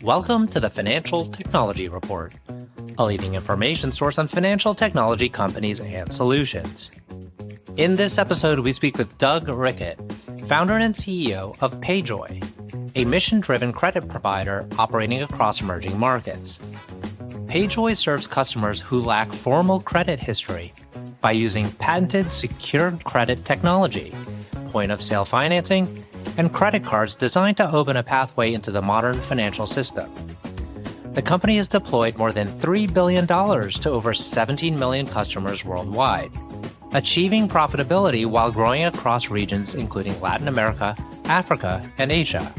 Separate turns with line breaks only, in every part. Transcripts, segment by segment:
Welcome to the Financial Technology Report, a leading information source on financial technology companies and solutions. In this episode, we speak with Doug Ricket, founder and CEO of PayJoy, a mission-driven credit provider operating across emerging markets. PayJoy serves customers who lack formal credit history by using patented secured credit technology, point-of-sale financing, and credit cards designed to open a pathway into the modern financial system. The company has deployed more than $3 billion to over 17 million customers worldwide, achieving profitability while growing across regions including Latin America, Africa, and Asia.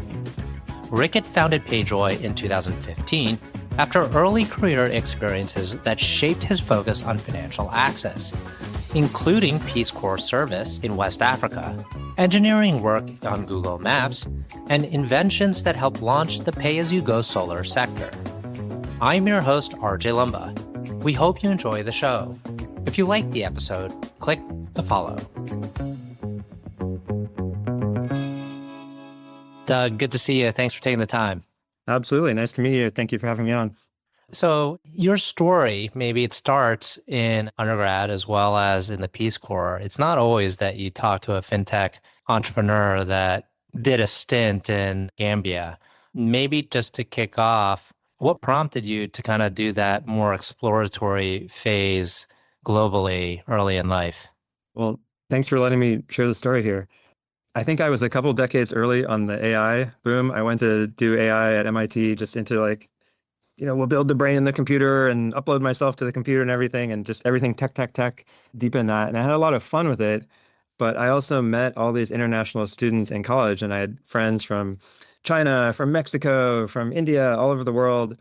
Ricket founded PayJoy in 2015 after early career experiences that shaped his focus on financial access, including Peace Corps service in West Africa, engineering work on Google Maps, and inventions that helped launch the pay-as-you-go solar sector. I'm your host, RJ Lumba. We hope you enjoy the show. If you like the episode, click the follow. Doug, good to see you. Thanks for taking the time.
Absolutely. Nice to meet you. Thank you for having me on.
So your story, maybe it starts in undergrad as well as in the Peace Corps. It's not always that you talk to a fintech entrepreneur that did a stint in Gambia. Maybe just to kick off, what prompted you to kind of do that more exploratory phase globally early in life?
Well, thanks for letting me share the story here. I think I was a couple decades early on the AI boom. I went to do AI at MIT just into we'll build the brain in the computer and upload myself to the computer and everything, and just everything tech, deep in that. And I had a lot of fun with it. But I also met all these international students in college, and I had friends from China, from Mexico, from India, all over the world.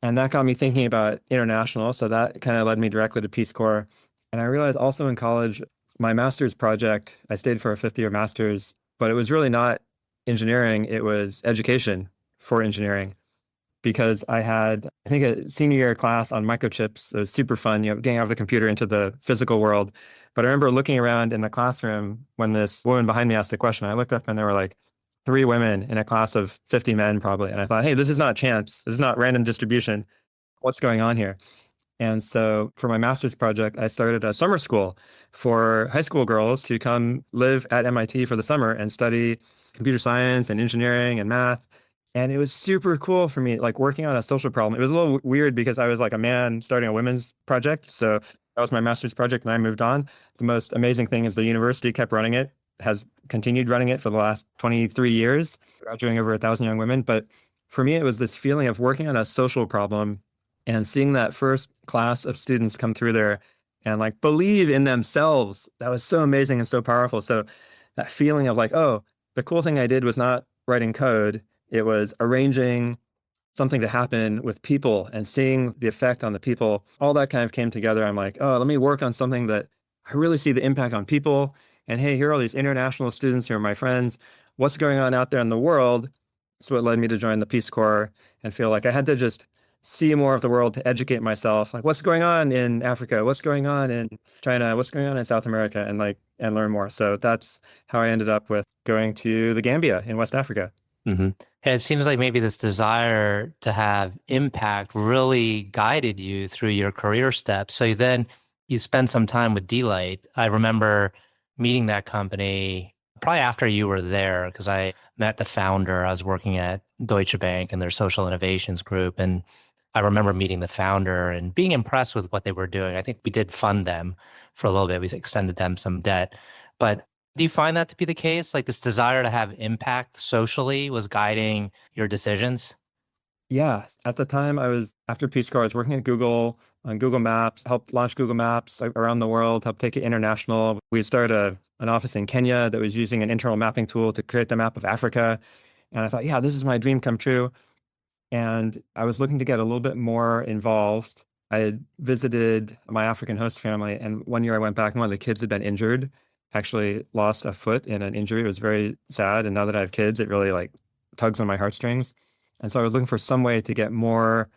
And that got me thinking about international. So that kind of led me directly to Peace Corps. And I realized also in college, my master's project, I stayed for a fifth-year master's, but it was really not engineering. It was education for engineering. Because I had, I think, a senior year class on microchips. It was super fun, getting out of the computer into the physical world. But I remember looking around in the classroom when this woman behind me asked a question. I looked up and there were like 3 women in a class of 50 men probably. And I thought, hey, this is not chance. This is not random distribution. What's going on here? And so for my master's project, I started a summer school for high school girls to come live at MIT for the summer and study computer science and engineering and math. And it was super cool for me, like working on a social problem. It was a little weird because I was like a man starting a women's project. So that was my master's project and I moved on. The most amazing thing is the university kept running it, has continued running it for the last 23 years, graduating over 1,000 young women. But for me, it was this feeling of working on a social problem and seeing that first class of students come through there and like believe in themselves. That was so amazing and so powerful. So that feeling of like, oh, the cool thing I did was not writing code. It was arranging something to happen with people and seeing the effect on the people. All that kind of came together. I'm like, oh, let me work on something that I really see the impact on people. And hey, here are all these international students who are my friends. What's going on out there in the world? So it led me to join the Peace Corps and feel like I had to just see more of the world to educate myself. Like, what's going on in Africa? What's going on in China? What's going on in South America? And learn more. So that's how I ended up with going to the Gambia in West Africa.
Mm-hmm. And it seems like maybe this desire to have impact really guided you through your career steps. So then you spend some time with D-Lite. I remember meeting that company probably after you were there because I met the founder. I was working at Deutsche Bank and their social innovations group. And I remember meeting the founder and being impressed with what they were doing. I think we did fund them for a little bit. We extended them some debt. But do you find that to be the case? Like this desire to have impact socially was guiding your decisions?
Yeah. At the time after Peace Corps, I was working at Google on Google Maps, helped launch Google Maps around the world, helped take it international. We started an office in Kenya that was using an internal mapping tool to create the map of Africa. And I thought, yeah, this is my dream come true. And I was looking to get a little bit more involved. I had visited my African host family, and one year I went back and one of the kids had been injured, actually lost a foot in an injury. It was very sad. And now that I have kids, it really like tugs on my heartstrings. And so I was looking for some way to get more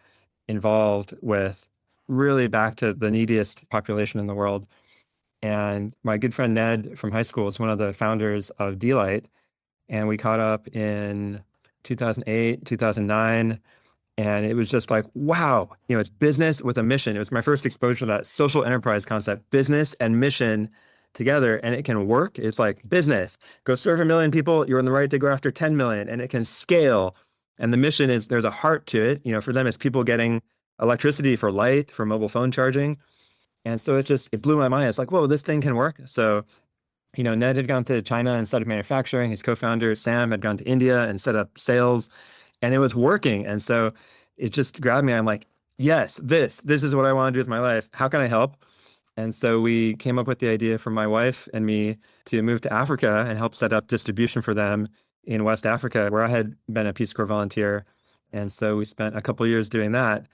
involved with really back to the neediest population in the world. And my good friend Ned from high school is one of the founders of D-Lite. And we caught up in 2008, 2009. And it was just like, wow, it's business with a mission. It was my first exposure to that social enterprise concept, business and mission together, and it can work. It's like business, go serve 1 million people. You're on the right to go after 10 million, and it can scale. And the mission is there's a heart to it. For them, it's people getting electricity for light, for mobile phone charging. And so it blew my mind. It's like, whoa, this thing can work. So Ned had gone to China and set up manufacturing. His co-founder, Sam, had gone to India and set up sales, and it was working. And so it just grabbed me. I'm like, yes, this is what I want to do with my life. How can I help? And so we came up with the idea for my wife and me to move to Africa and help set up distribution for them in West Africa, where I had been a Peace Corps volunteer. And so we spent a couple of years doing that.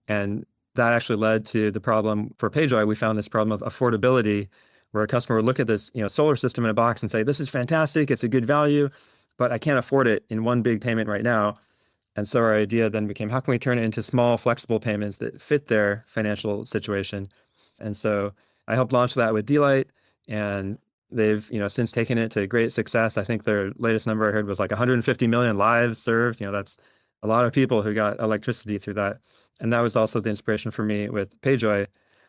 And that actually led to the problem for PayJoy. We found this problem of affordability, where a customer would look at this, solar system in a box and say, this is fantastic, it's a good value, but I can't afford it in one big payment right now. And so our idea then became, how can we turn it into small, flexible payments that fit their financial situation? And so I helped launch that with Delight, and they've, since taken it to great success. I think their latest number I heard was like 150 million lives served. That's a lot of people who got electricity through that. And that was also the inspiration for me with PayJoy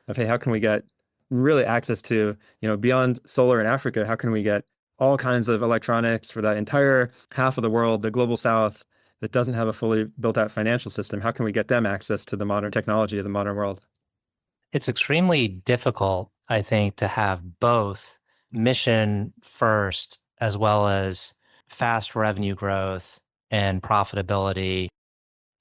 of, hey, how can we get really access to, beyond solar in Africa, how can we get all kinds of electronics for that entire half of the world, the global south, that doesn't have a fully built out financial system? How can we get them access to the modern technology of the modern world?
It's extremely difficult, I think, to have both mission first as well as fast revenue growth and profitability.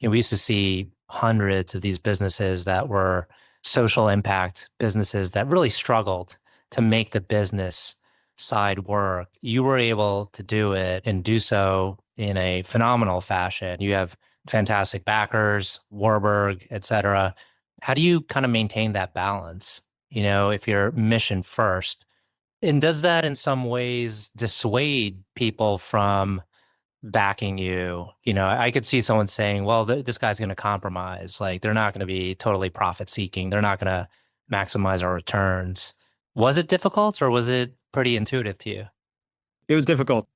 We used to see hundreds of these businesses that were social impact businesses that really struggled to make the business side work. You were able to do it and do so in a phenomenal fashion. You have fantastic backers, Warburg, et cetera. How do you kind of maintain that balance, if you're mission first? And does that in some ways dissuade people from backing you? I could see someone saying, well, this guy's going to compromise. Like, they're not going to be totally profit seeking. They're not going to maximize our returns. Was it difficult, or was it pretty intuitive to you?
It was difficult.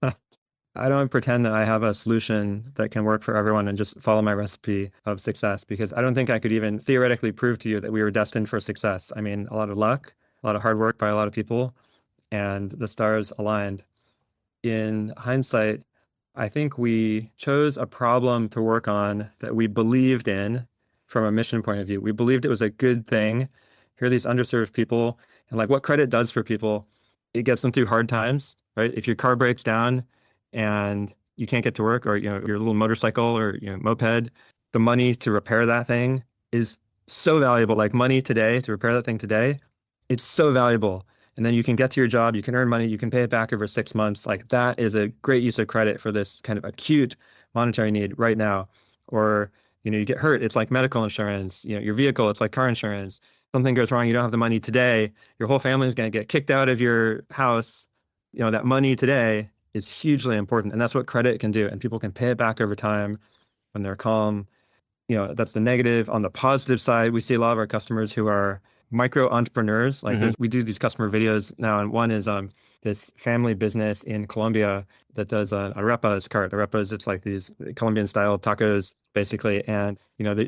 I don't pretend that I have a solution that can work for everyone and just follow my recipe of success, because I don't think I could even theoretically prove to you that we were destined for success. I mean, a lot of luck, a lot of hard work by a lot of people, and the stars aligned. In hindsight, I think we chose a problem to work on that we believed in from a mission point of view. We believed it was a good thing. Here are these underserved people, and like what credit does for people, it gets them through hard times, right? If your car breaks down and you can't get to work, or your little motorcycle or moped, the money to repair that thing is so valuable. Like money today to repair that thing today, it's so valuable. And then you can get to your job, you can earn money, you can pay it back over 6 months. Like that is a great use of credit for this kind of acute monetary need right now. Or you get hurt, it's like medical insurance. Your vehicle, it's like car insurance. Something goes wrong, you don't have the money today, your whole family is going to get kicked out of your house. That money today is hugely important, and that's what credit can do. And people can pay it back over time when they're calm. That's the negative. On the positive side, we see a lot of our customers who are micro entrepreneurs. Like we do these customer videos now, and one is this family business in Colombia that does arepas cart. Arepas, it's like these Colombian style tacos, basically. And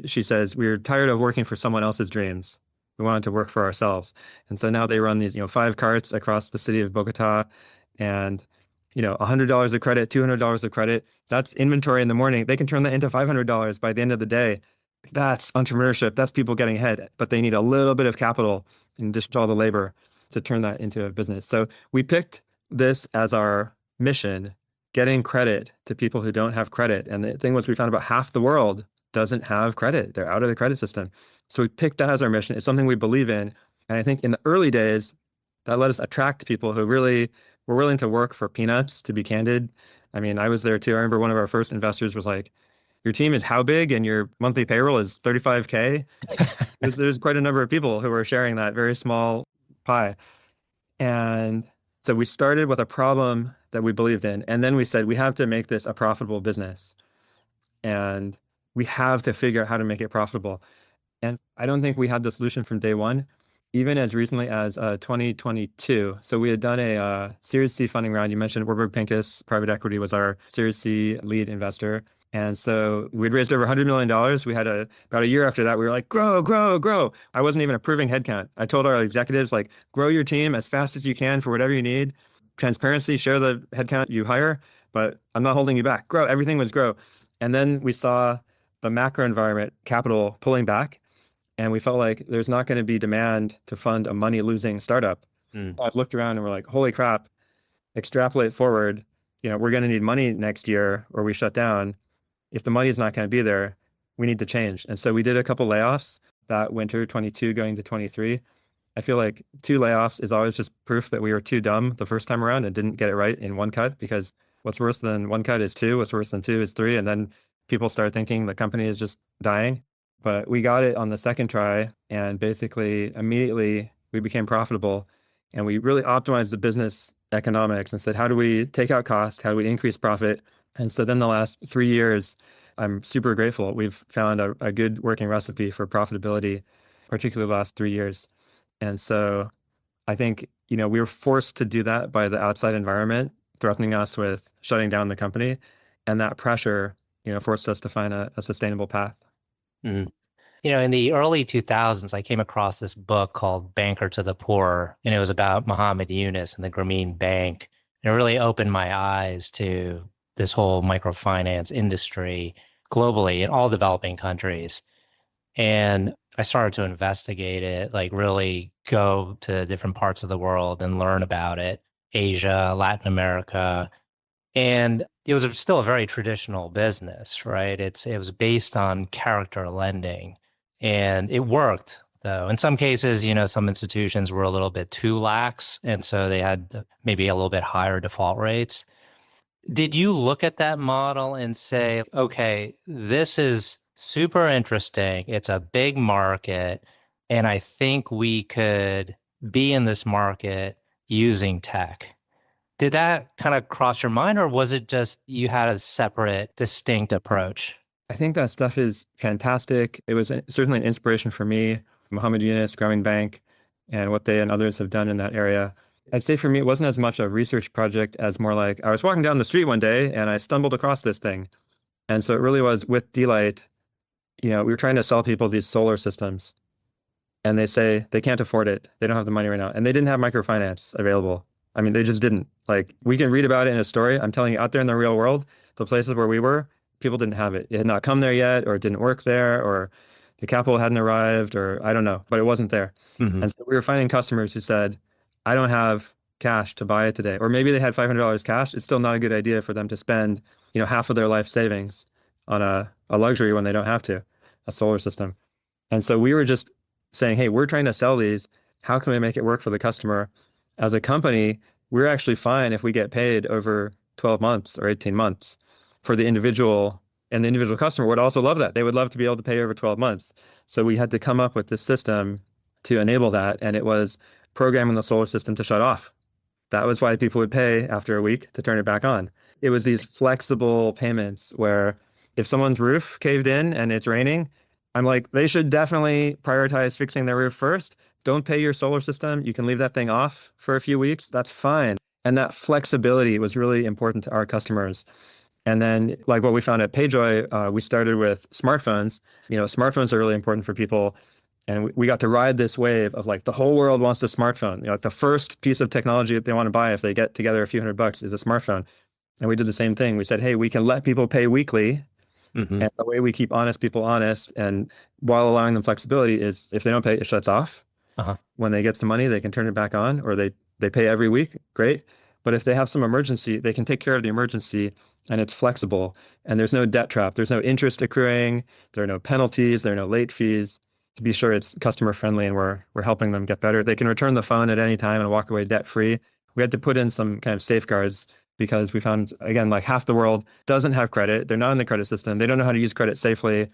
she says, we're tired of working for someone else's dreams. We wanted to work for ourselves. And so now they run these 5 carts across the city of Bogota, and $100 of credit, $200 of credit. That's inventory in the morning. They can turn that into $500 by the end of the day. That's entrepreneurship. That's people getting ahead, but they need a little bit of capital in addition to all the labor to turn that into a business. So we picked this as our mission, getting credit to people who don't have credit. And the thing was, we found about half the world doesn't have credit. They're out of the credit system. So we picked that as our mission. It's something we believe in. And I think in the early days, that let us attract people who really were willing to work for peanuts, to be candid. I mean, I was there too. I remember one of our first investors was like, your team is how big and your monthly payroll is 35K? There's quite a number of people who were sharing that very small pie. And so we started with a problem that we believed in. And then we said, we have to make this a profitable business. And we have to figure out how to make it profitable. And I don't think we had the solution from day one, even as recently as 2022. So we had done a Series C funding round. You mentioned Warburg Pincus Private Equity was our Series C lead investor. And so we'd raised over $100 million. We had about a year after that, we were like, grow, grow, grow. I wasn't even approving headcount. I told our executives, like, grow your team as fast as you can for whatever you need. Transparency, share the headcount you hire, but I'm not holding you back. Grow, everything was grow. And then we saw the macro environment, capital pulling back, and we felt like there's not going to be demand to fund a money-losing startup. I've looked around and we're like, holy crap, extrapolate forward, we're going to need money next year or we shut down. If the money is not going to be there, we need to change. And so we did a couple layoffs that winter, 22 going to 23. I feel like 2 layoffs is always just proof that we were too dumb the first time around and didn't get it right in one cut, because what's worse than one cut is 2, what's worse than 2 is 3. And then people start thinking the company is just dying. But we got it on the second try, and basically immediately we became profitable, and we really optimized the business economics and said, how do we take out cost? How do we increase profit? And so then the last 3 years, I'm super grateful. We've found a good working recipe for profitability, particularly the last 3 years. And so I think, we were forced to do that by the outside environment threatening us with shutting down the company. And that pressure, forced us to find a sustainable path.
Mm. In the early 2000s, I came across this book called Banker to the Poor, and it was about Muhammad Yunus and the Grameen Bank. And it really opened my eyes to this whole microfinance industry globally in all developing countries. And I started to investigate it, like really go to different parts of the world and learn about it, Asia, Latin America. And it was still a very traditional business, right? It was based on character lending, and it worked though. In some cases, some institutions were a little bit too lax, and so they had maybe a little bit higher default rates. Did you look at that model and say, okay, this is super interesting. It's a big market, and I think we could be in this market using tech? Did that kind of cross your mind, or was it just you had a separate, distinct approach?
I think that stuff is fantastic. It was certainly an inspiration for me, Muhammad Yunus, Grameen Bank, and what they and others have done in that area. I'd say for me, it wasn't as much a research project as more like I was walking down the street one day and I stumbled across this thing. And so it really was with Delight, we were trying to sell people these solar systems, and they say they can't afford it. They don't have the money right now. And they didn't have microfinance available. I mean, they just didn't. Like, we can read about it in a story. I'm telling you, out there in the real world, the places where we were, people didn't have it. It had not come there yet, or it didn't work there, or the capital hadn't arrived, or I don't know, but it wasn't there. And so we were finding customers who said, I don't have cash to buy it today. Or maybe they had $500 cash. It's still not a good idea for them to spend, half of their life savings on a luxury when they don't have to, a solar system. And so we were just saying, hey, we're trying to sell these. How can we make it work for the customer? As a company, we're actually fine if we get paid over 12 months or 18 months for the individual, and the individual customer would also love that. They would love to be able to pay over 12 months. So we had to come up with this system to enable that. And it was programming the solar system to shut off. That was why people would pay after a week to turn it back on. It was these flexible payments where if someone's roof caved in and it's raining, I'm like, they should definitely prioritize fixing their roof first. Don't pay your solar system. You can leave that thing off for a few weeks. That's fine. And that flexibility was really important to our customers. And then, like what we found at PayJoy, we started with smartphones. Smartphones are really important for people. And we got to ride this wave of like the whole world wants a smartphone. Like the first piece of technology that they want to buy if they get together a few $100 is a smartphone. And we did the same thing. We said, hey, we can let people pay weekly. And the way we keep honest people honest, and while allowing them flexibility, is if they don't pay, it shuts off. When they get some money, they can turn it back on, or they pay every week. Great. But if they have some emergency, they can take care of the emergency, and it's flexible. And there's no debt trap. There's no interest accruing. There are no penalties. There are no late fees. To be sure, it's customer friendly, and we're helping them get better. They can return the phone at any time and walk away debt free. We had to put in some kind of safeguards because we found, again, like half the world doesn't have credit. They're not in the credit system. They don't know how to use credit safely.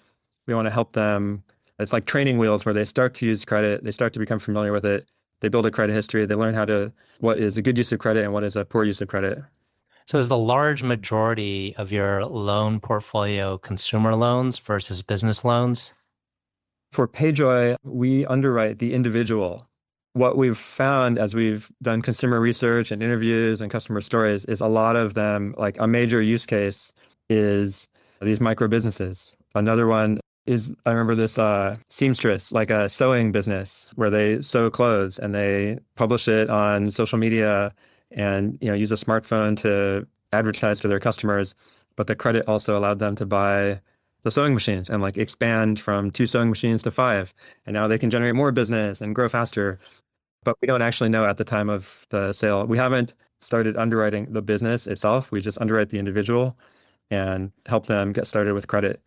We want to help them. It's like training wheels where they start to use credit. They start to become familiar with it. They build a credit history. They learn what is a good use of credit and what is a poor use of credit.
So is the large majority of your loan portfolio consumer loans versus business loans?
For PayJoy, we underwrite the individual. What we've found as we've done consumer research and interviews and customer stories is a lot of them, like a major use case is these micro businesses. Another one is, I remember this seamstress, like a sewing business where they sew clothes and they publish it on social media and use a smartphone to advertise to their customers. But the credit also allowed them to buy the sewing machines and like expand from 2 sewing machines to 5. And now they can generate more business and grow faster. But we don't actually know at the time of the sale. We haven't started underwriting the business itself. We just underwrite the individual and help them get started with credit.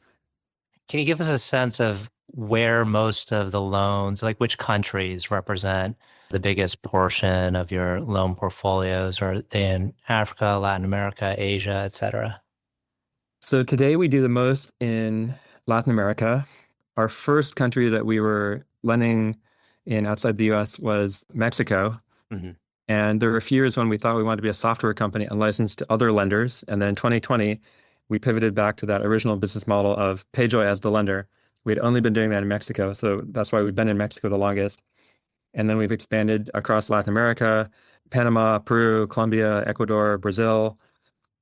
Can you give us a sense of where most of the loans, like which countries represent the biggest portion of your loan portfolios? Are they in Africa, Latin America, Asia, et cetera?
So today we do the most in Latin America. Our first country that we were lending in outside the US was Mexico.
Mhm.
And there were a few years when we thought we wanted to be a software company and licensed to other lenders. And then 2020, we pivoted back to that original business model of PayJoy as the lender. We had only been doing that in Mexico. So that's why we've been in Mexico the longest. And then we've expanded across Latin America, Panama, Peru, Colombia, Ecuador, Brazil,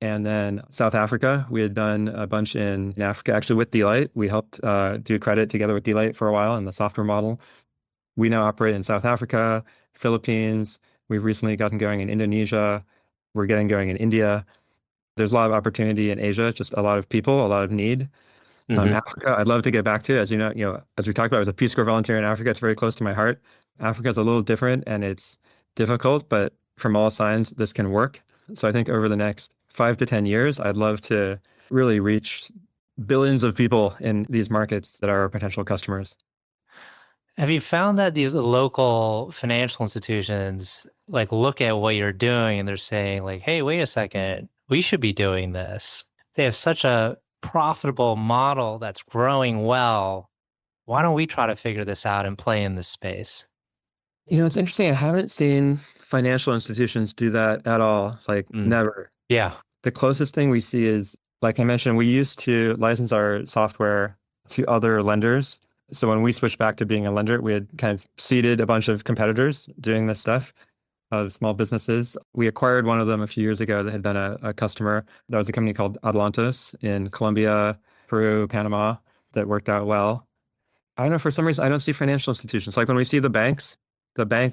and then South Africa. We had done a bunch in Africa, actually with Delight. We helped do credit together with Delight for a while in the software model. We now operate in South Africa, Philippines. We've recently gotten going in Indonesia. We're getting going in India. There's a lot of opportunity in Asia, just a lot of people, a lot of need.
Mhm.
Africa, I'd love to get back to. As as we talked about, I was a Peace Corps volunteer in Africa. It's very close to my heart. Africa is a little different and it's difficult, but from all signs, this can work. So I think over the next 5 to 10 years, I'd love to really reach billions of people in these markets that are our potential customers.
Have you found that these local financial institutions like look at what you're doing and they're saying like, hey, wait a second, we should be doing this. They have such a profitable model that's growing well. Why don't we try to figure this out and play in this space?
It's interesting. I haven't seen financial institutions do that at all, like
Mm.
never.
Yeah.
The closest thing we see is, like I mentioned, we used to license our software to other lenders. So when we switched back to being a lender, we had kind of seeded a bunch of competitors doing this stuff of small businesses. We acquired one of them a few years ago that had been a customer. That was a company called Adelantos in Colombia, Peru, Panama that worked out well. I don't know, for some reason, I don't see financial institutions. Like when we see the banks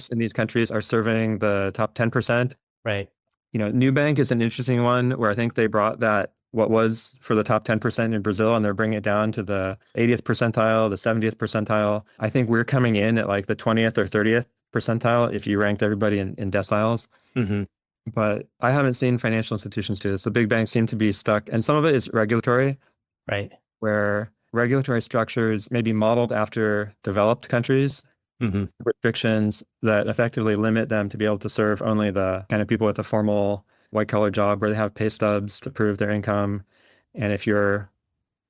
in these countries are serving the top 10%.
Right.
Nubank is an interesting one where I think they brought that what was for the top 10% in Brazil and they're bringing it down to the 80th percentile, the 70th percentile. I think we're coming in at like the 20th or 30th percentile if you ranked everybody in deciles.
Hmm.
But I haven't seen financial institutions do this. The big banks seem to be stuck, and some of it is regulatory,
Right.
where regulatory structures may be modeled after developed countries,
Hmm.
restrictions that effectively limit them to be able to serve only the kind of people with a formal white-collar job where they have pay stubs to prove their income. And if you're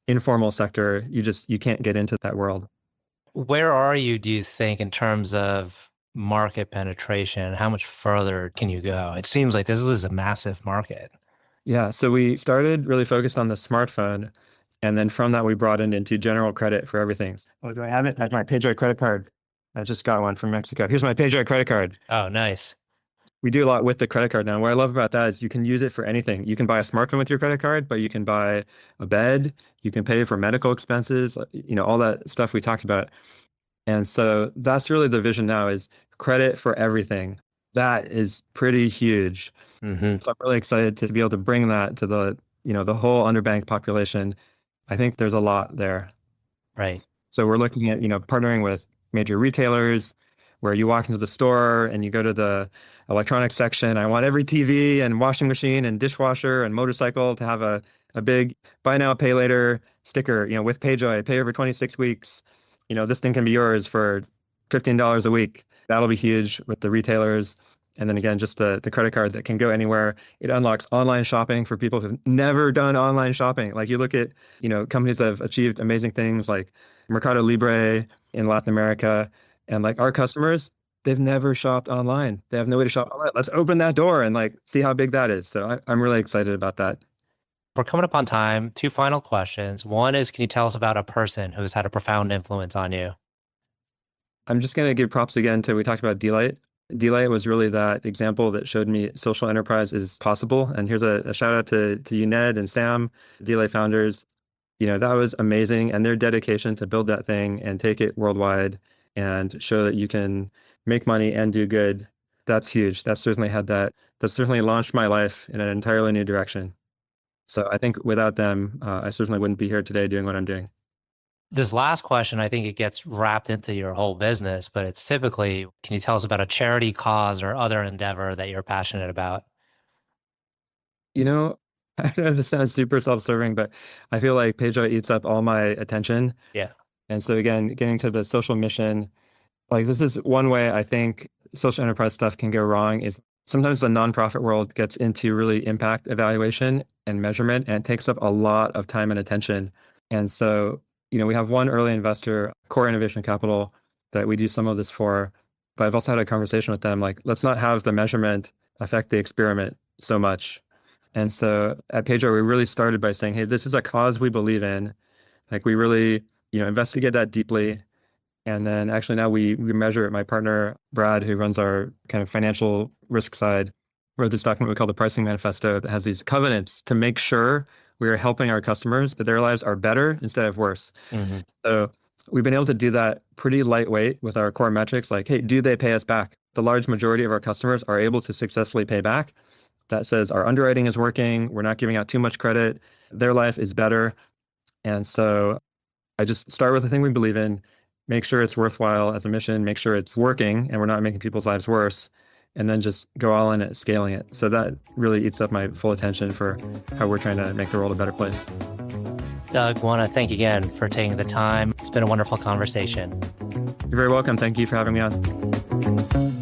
informal sector, you can't get into that world.
Where are you, do you think, in terms of market penetration? How much further can you go? It seems like this is a massive market.
Yeah, so we started really focused on the smartphone, and then from that we broadened into general credit for everything. Oh, do I have it? I have my PayJoy credit card. I just got one from Mexico. Here's my PayJoy credit card.
Oh, nice.
We do a lot with the credit card now. What I love about that is you can use it for anything. You can buy a smartphone with your credit card, but you can buy a bed, you can pay for medical expenses, all that stuff we talked about. And so that's really the vision now is credit for everything. That is pretty huge.
Hmm.
So I'm really excited to be able to bring that to the whole underbanked population. I think there's a lot there.
Right.
So we're looking at, partnering with major retailers where you walk into the store and you go to the electronics section. I want every TV and washing machine and dishwasher and motorcycle to have a big buy now, pay later sticker, with PayJoy, pay over 26 weeks. This thing can be yours for $15 a week. That'll be huge with the retailers. And then again, just the credit card that can go anywhere. It unlocks online shopping for people who've never done online shopping. Like you look at, companies that have achieved amazing things like Mercado Libre in Latin America. And like our customers, they've never shopped online. They have no way to shop online. Let's open that door and like see how big that is. So I'm really excited about that.
We're coming up on time. Two final questions. One is, can you tell us about a person who's had a profound influence on you?
I'm just going to give props again to, we talked about Delight. Delight was really that example that showed me social enterprise is possible. And here's a shout out to you, Ned and Sam, Delight founders. That was amazing. And their dedication to build that thing and take it worldwide and show that you can make money and do good, that's huge. That certainly launched my life in an entirely new direction. So I think without them, I certainly wouldn't be here today doing what I'm doing.
This last question, I think it gets wrapped into your whole business, but it's typically, can you tell us about a charity cause or other endeavor that you're passionate about?
You know, I know this sounds super self-serving, but I feel like PayJoy eats up all my attention.
Yeah.
And so again, getting to the social mission, like this is one way I think social enterprise stuff can go wrong is sometimes the nonprofit world gets into really impact evaluation and measurement and it takes up a lot of time and attention. And so, we have one early investor, Core Innovation Capital, that we do some of this for. But I've also had a conversation with them, like, let's not have the measurement affect the experiment so much. And so at PayJoy, we really started by saying, hey, this is a cause we believe in. Like we really, investigate that deeply. And then actually now we measure it. My partner, Brad, who runs our kind of financial risk side, wrote this document we call the Pricing Manifesto that has these covenants to make sure we are helping our customers, that their lives are better instead of worse.
Mm-hmm.
So we've been able to do that pretty lightweight with our core metrics, like, hey, do they pay us back? The large majority of our customers are able to successfully pay back. That says our underwriting is working. We're not giving out too much credit. Their life is better. And so I just start with the thing we believe in, make sure it's worthwhile as a mission, make sure it's working and we're not making people's lives worse, and then just go all in at scaling it. So that really eats up my full attention for how we're trying to make the world a better place.
Doug, want to thank you again for taking the time. It's been a wonderful conversation.
You're very welcome. Thank you for having me on.